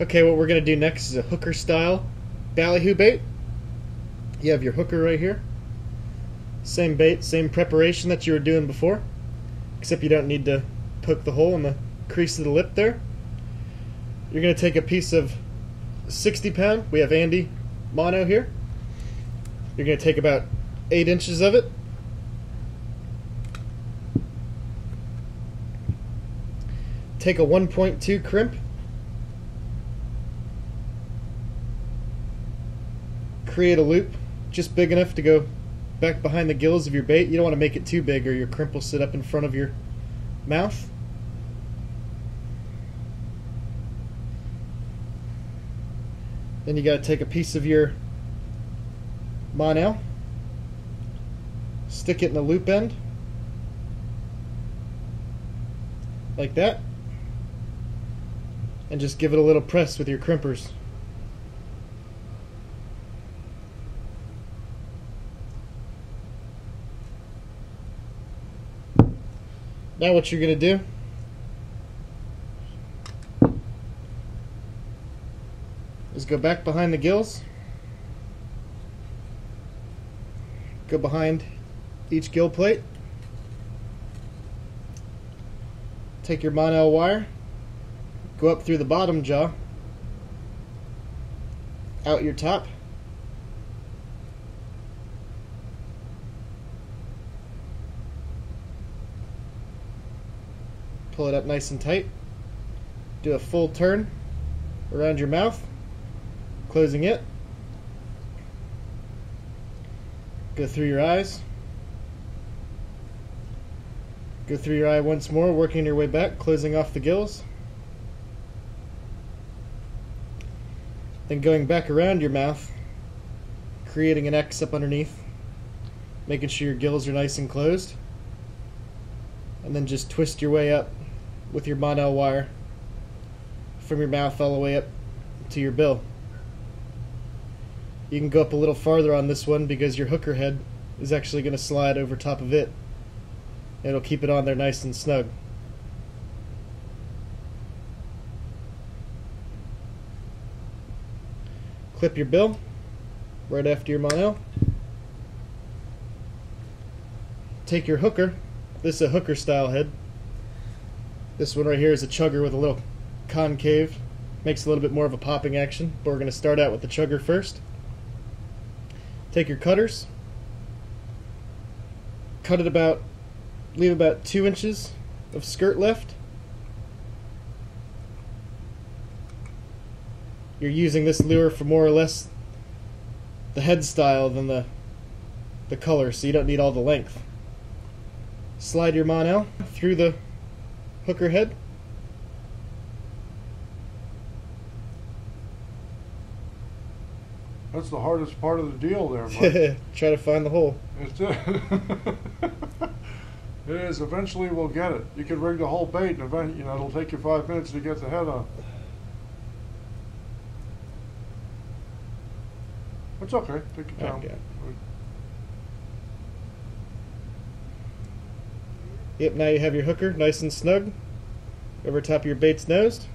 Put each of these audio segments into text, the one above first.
Okay, what we're going to do next is a hooker style ballyhoo bait. You have your hooker right here. Same bait, same preparation that you were doing before, except you don't need to poke the hole in the crease of the lip there. You're going to take a piece of 60-pound, we have Andy mono here. You're going to take about 8 inches of it. Take a 1.2 crimp. Create a loop just big enough to go back behind the gills of your bait. You don't want to make it too big or your crimp will sit up in front of your mouth. Then you got to take a piece of your mono, stick it in the loop end like that, and just give it a little press with your crimpers. Now what you're going to do is go back behind the gills, go behind each gill plate, take your mono wire, go up through the bottom jaw, out your top, pull it up nice and tight, do a full turn around your mouth, closing it, go through your eyes, go through your eye once more, working your way back, closing off the gills, then going back around your mouth, creating an X up underneath, making sure your gills are nice and closed, and then just twist your way up with your mono wire from your mouth all the way up to your bill. You can go up a little farther on this one because your hooker head is actually going to slide over top of it. It'll keep it on there nice and snug. Clip your bill right after your mono. Take your hooker. This is a hooker style head. This one right here is a chugger with a little concave. Makes a little bit more of a popping action, but we're going to start out with the chugger first. Take your cutters, cut it about, leave about 2 inches of skirt left. You're using this lure for more or less the head style than the color, so you don't need all the length. Slide your mono through the hooker head. That's the hardest part of the deal there, Mike. Try to find the hole. It's it is. Eventually we'll get it. You could rig the whole bait and eventually, it'll take you 5 minutes to get the head on. It's okay. Take your time. Okay. Yep, now you have your hooker nice and snug over top of your bait's nose.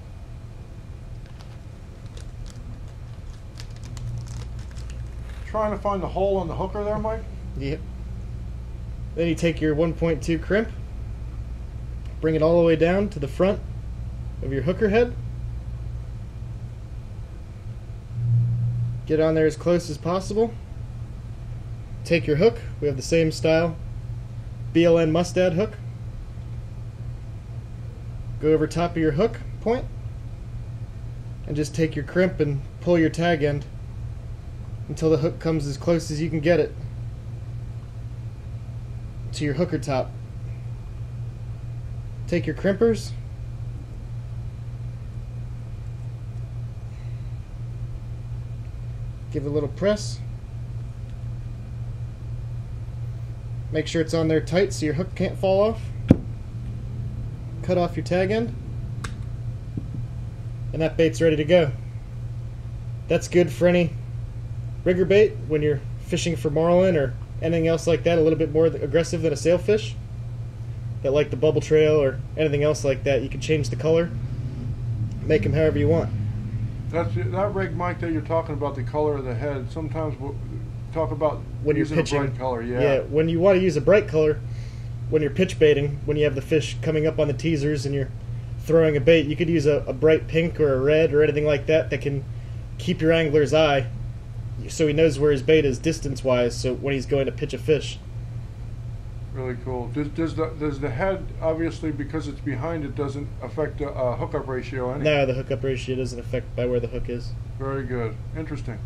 Trying to find the hole in the hooker there, Mike? Yep. Then you take your 1.2 crimp, bring it all the way down to the front of your hooker head. Get on there as close as possible. Take your hook. We have the same style BLN mustad hook. Go over top of your hook point and just take your crimp and pull your tag end until the hook comes as close as you can get it to your hooker top. Take your crimpers, give it a little press, make sure it's on there tight so your hook can't fall off. Cut off your tag end, and that bait's ready to go. That's good for any rigger bait when you're fishing for marlin or anything else like that, a little bit more aggressive than a sailfish that like the bubble trail or anything else like that. You can change the color, make them however you want. That rig, Mike, that you're talking about, the color of the head. Sometimes we'll talk about When you're using pitching, a bright color. Yeah. when you want to use a bright color, when you're pitch baiting, when you have the fish coming up on the teasers and you're throwing a bait, you could use a bright pink or a red or anything like that that can keep your angler's eye so he knows where his bait is distance-wise, so when he's going to pitch a fish. Really cool. Does the head, obviously because it's behind it, doesn't affect the hookup ratio any? No, the hookup ratio doesn't affect by where the hook is. Very good. Interesting.